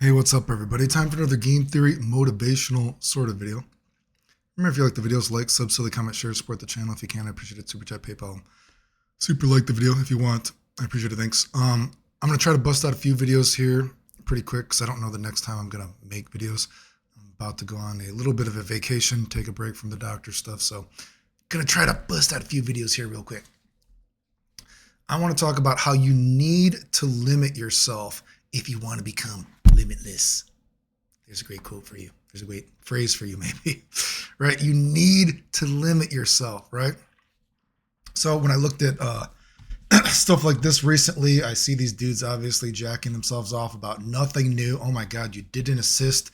Hey, what's up, everybody? Time for another game theory motivational sort of video. Remember, if you like the videos, like, sub, silly, comment, share, support the channel if you can. I appreciate it. Super chat, PayPal. Super like the video if you want. I appreciate it. Thanks. I'm gonna try to bust out a few videos here pretty quick because I don't know the next time I'm gonna make videos. I'm about to go on a little bit of a vacation, take a break from the doctor stuff, so gonna try to bust out a few videos here real quick. I want to talk about how you need to limit yourself if you want to become limitless. There's a great quote for you. There's a great phrase for you, maybe, right? You need to limit yourself, right? So when I looked at stuff like this recently, I see these dudes obviously jacking themselves off about nothing new. Oh my God, you did an assist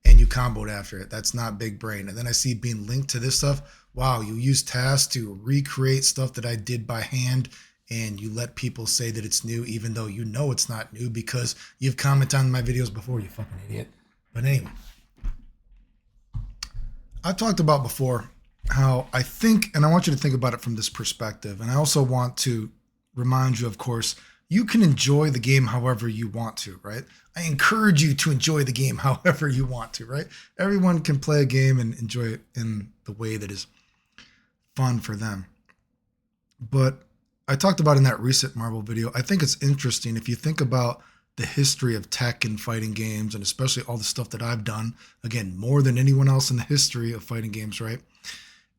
and you comboed after it. That's not big brain. And then I see being linked to this stuff. Wow, you use tasks to recreate stuff that I did by hand, and you let people say that it's new even though you know it's not new because you've commented on my videos before, you fucking idiot. But anyway, I've talked about before how I think, and I want you to think about it from this perspective, and I also want to remind you, of course, you can enjoy the game however you want to, right? I encourage you to enjoy the game however you want to, right? Everyone can play a game and enjoy it in the way that is fun for them. But I talked about in that recent Marvel video, I think it's interesting if you think about the history of tech and fighting games, and especially all the stuff that I've done, again, more than anyone else in the history of fighting games, right?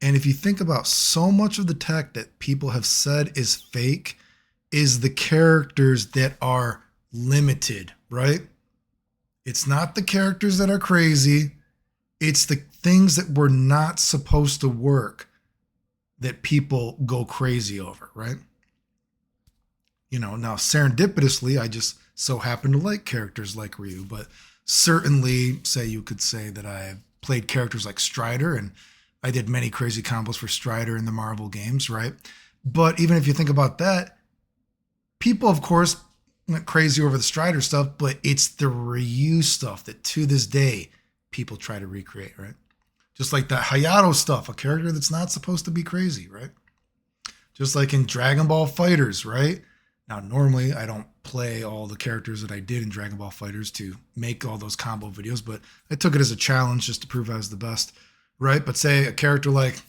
And if you think about so much of the tech that people have said is fake, is the characters that are limited, right? It's not the characters that are crazy. It's the things that were not supposed to work that people go crazy over, right? You know, now serendipitously, I just so happen to like characters like Ryu, but certainly you could say that I played characters like Strider, and I did many crazy combos for Strider in the Marvel games, right? But even if you think about that, people, of course, went crazy over the Strider stuff, but it's the Ryu stuff that to this day people try to recreate, right? Just like that Hayato stuff, a character that's not supposed to be crazy, right? Just like in Dragon Ball FighterZ, right? Now, normally I don't play all the characters that I did in Dragon Ball FighterZ to make all those combo videos, but I took it as a challenge just to prove I was the best, right? But say a character like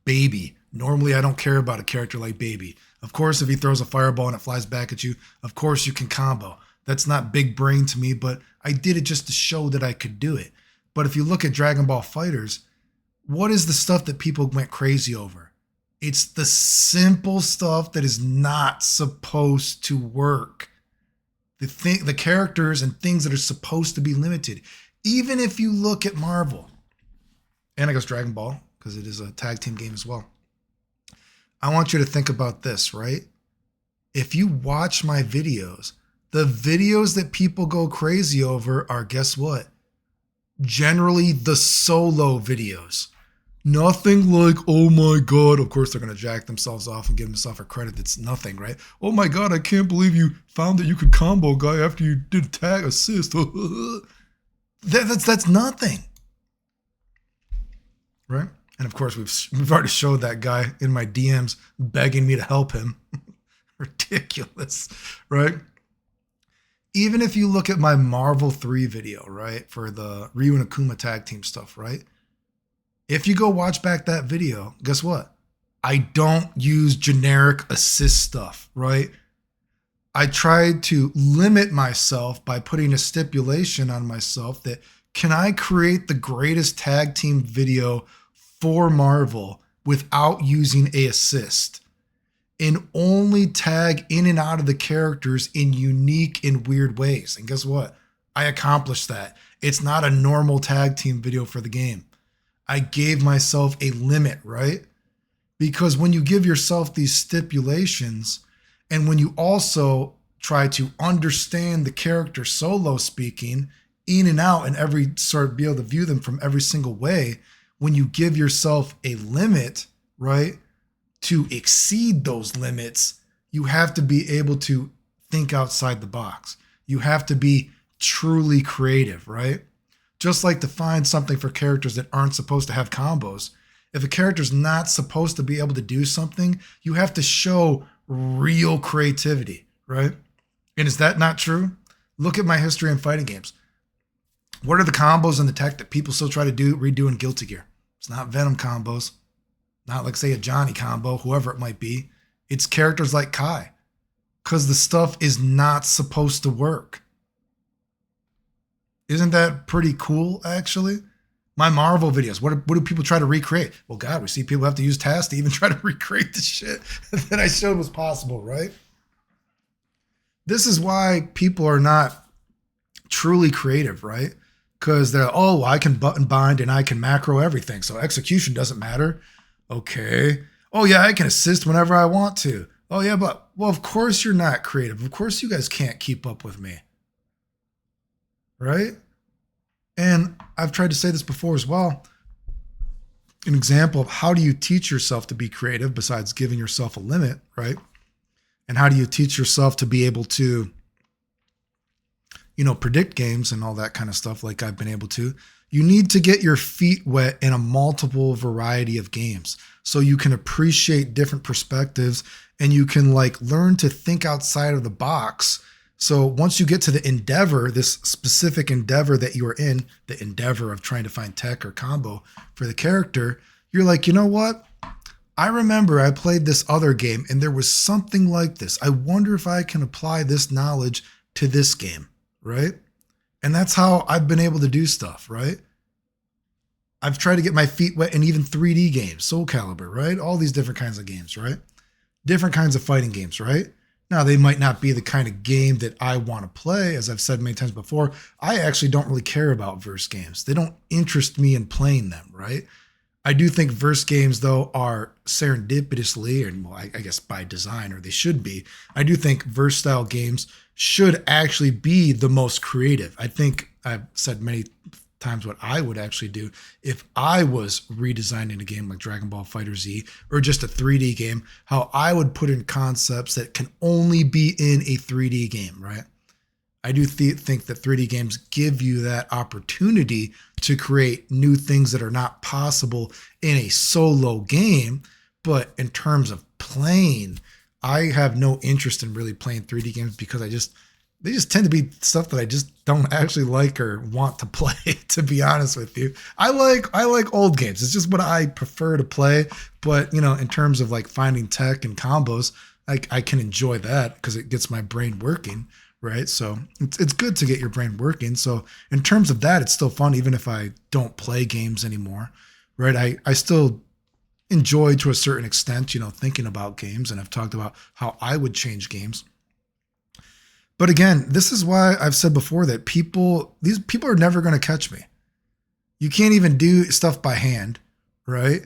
Baby. Normally I don't care about a character like Baby. Of course, if he throws a fireball and it flies back at you, of course you can combo. That's not big brain to me, but I did it just to show that I could do it. But if you look at Dragon Ball FighterZ, what is the stuff that people went crazy over? It's the simple stuff that is not supposed to work. The characters and things that are supposed to be limited. Even if you look at Marvel, and I guess Dragon Ball, because it is a tag team game as well. I want you to think about this, right? If you watch my videos, the videos that people go crazy over are, guess what? Generally the solo videos. Nothing like, oh my God, of course they're going to jack themselves off and give themselves a credit that's nothing, right? Oh my God, I can't believe you found that you could combo guy after you did tag assist. That's nothing, right? And of course we've already showed that guy in my DMs begging me to help him. Ridiculous, right? Even if you look at my Marvel 3 video, right, for the Ryu and Akuma tag team stuff, right? If you go watch back that video, guess what? I don't use generic assist stuff, right? I tried to limit myself by putting a stipulation on myself that can I create the greatest tag team video for Marvel without using a assist? And only tag in and out of the characters in unique and weird ways. And guess what? I accomplished that. It's not a normal tag team video for the game. I gave myself a limit, right? Because when you give yourself these stipulations, and when you also try to understand the character solo speaking in and out and every sort of be able to view them from every single way, when you give yourself a limit, right? To exceed those limits, you have to be able to think outside the box. You have to be truly creative, right? Just like to find something for characters that aren't supposed to have combos. If a character's not supposed to be able to do something, you have to show real creativity, right? And is that not true? Look at my history in fighting games. What are the combos and the tech that people still try to redo in Guilty Gear? It's not Venom combos, not like say a Johnny combo, whoever it might be. It's characters like Kai, because the stuff is not supposed to work. Isn't that pretty cool, actually? My Marvel videos, what do people try to recreate? Well, God, we see people have to use tasks to even try to recreate the shit that I showed was possible, right? This is why people are not truly creative, right? Because they're, oh, I can button bind and I can macro everything, so execution doesn't matter. Okay. Oh, yeah, I can assist whenever I want to. Oh, yeah, but, well, of course you're not creative. Of course you guys can't keep up with me. Right? And I've tried to say this before as well. An example of how do you teach yourself to be creative besides giving yourself a limit, right? And how do you teach yourself to be able to, predict games and all that kind of stuff like I've been able to? You need to get your feet wet in a multiple variety of games so you can appreciate different perspectives and you can learn to think outside of the box. So once you get to the endeavor, this specific endeavor that you are in, the endeavor of trying to find tech or combo for the character, you're like, you know what? I remember I played this other game and there was something like this. I wonder if I can apply this knowledge to this game, right? And that's how I've been able to do stuff, right? I've tried to get my feet wet in even 3D games, Soul Calibur, right? All these different kinds of games, right? Different kinds of fighting games, right? Now, they might not be the kind of game that I want to play. As I've said many times before, I actually don't really care about verse games. They don't interest me in playing them, right? I do think verse games, though, are serendipitously, and well, I guess by design, or they should be. I do think verse style games should actually be the most creative. I think I've said many times what I would actually do if I was redesigning a game like Dragon Ball FighterZ or just a 3D game, how I would put in concepts that can only be in a 3D game, right? I do think that 3D games give you that opportunity to create new things that are not possible in a solo game. But in terms of playing, I have no interest in really playing 3D games because they just tend to be stuff that I just don't actually like or want to play, to be honest with you. I like old games. It's just what I prefer to play. But, in terms of finding tech and combos, I can enjoy that because it gets my brain working, right? So it's good to get your brain working. So in terms of that, it's still fun, even if I don't play games anymore, right? I still enjoy to a certain extent, thinking about games. And I've talked about how I would change games. But again, this is why I've said before that these people are never going to catch me. You can't even do stuff by hand, right?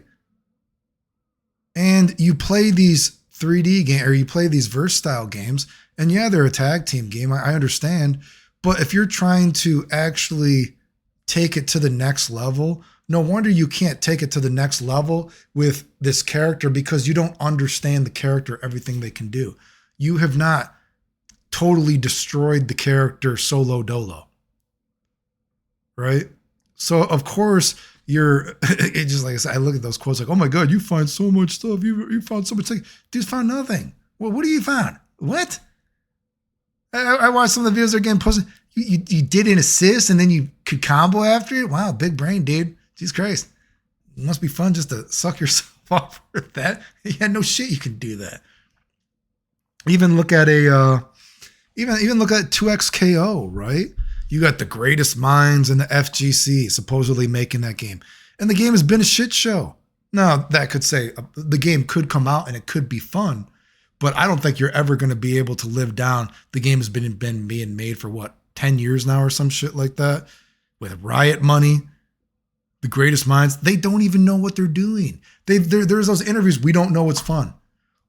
And you play these 3D games, or you play these verse style games, and yeah, they're a tag team game. I understand. But if you're trying to actually take it to the next level, no wonder you can't take it to the next level with this character because you don't understand the character, everything they can do. You have not totally destroyed the character solo dolo, right? So of course it's just like I said, I look at those quotes like, oh my God, you find so much stuff. You found so much. Dude, found nothing. Well, what do you found? What? I watched some of the videos they're getting posted. You did an assist and then you could combo after it. Wow, big brain, dude. Jesus Christ. It must be fun just to suck yourself off for that. Yeah, no shit, you can do that. Even look at even look at 2XKO, right? You got the greatest minds in the FGC supposedly making that game. And the game has been a shit show. Now, that could say the game could come out and it could be fun, but I don't think you're ever going to be able to live down. The game has been being made for 10 years now or some shit like that with Riot money. The greatest minds, they don't even know what they're doing. There's those interviews, we don't know what's fun.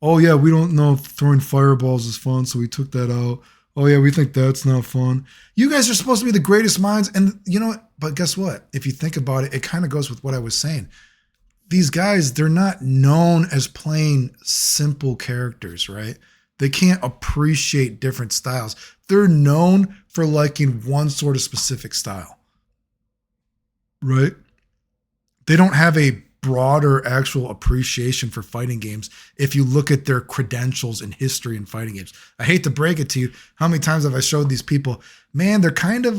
Oh yeah, we don't know if throwing fireballs is fun, so we took that out. Oh yeah, we think that's not fun. You guys are supposed to be the greatest minds, and you know what? But guess what? If you think about it, it kind of goes with what I was saying. These guys, they're not known as playing simple characters, right? They can't appreciate different styles. They're known for liking one sort of specific style, right? They don't have a broader actual appreciation for fighting games if you look at their credentials and history in fighting games. I hate to break it to you. How many times have I showed these people, man, they're kind of,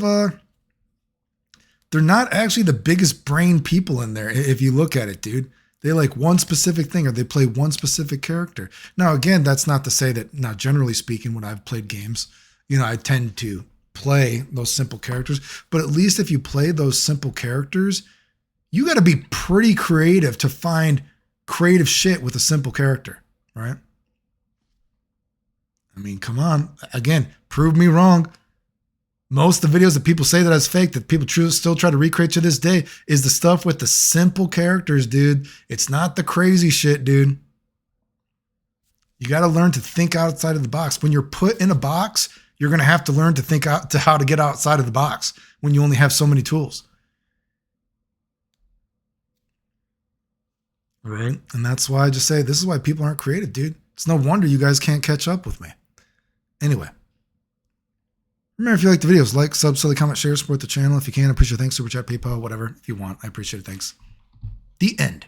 they're not actually the biggest brain people in there. If you look at it, dude, they like one specific thing or they play one specific character. Now, again, that's not to say that, not generally speaking, when I've played games, I tend to play those simple characters, but at least if you play those simple characters, you got to be pretty creative to find creative shit with a simple character, right? I mean, come on. Again, prove me wrong. Most of the videos that people say that is fake, that people still try to recreate to this day, is the stuff with the simple characters, dude. It's not the crazy shit, dude. You got to learn to think outside of the box. When you're put in a box, you're going to have to learn to think out to how to get outside of the box when you only have so many tools. Right? And that's why I just say this is why people aren't creative, dude. It's no wonder you guys can't catch up with me. Anyway. Remember, if you like the videos, like, sub, silly, comment, share, support the channel. If you can, I appreciate it. Thanks, super chat, PayPal, whatever. If you want, I appreciate it. Thanks. The end.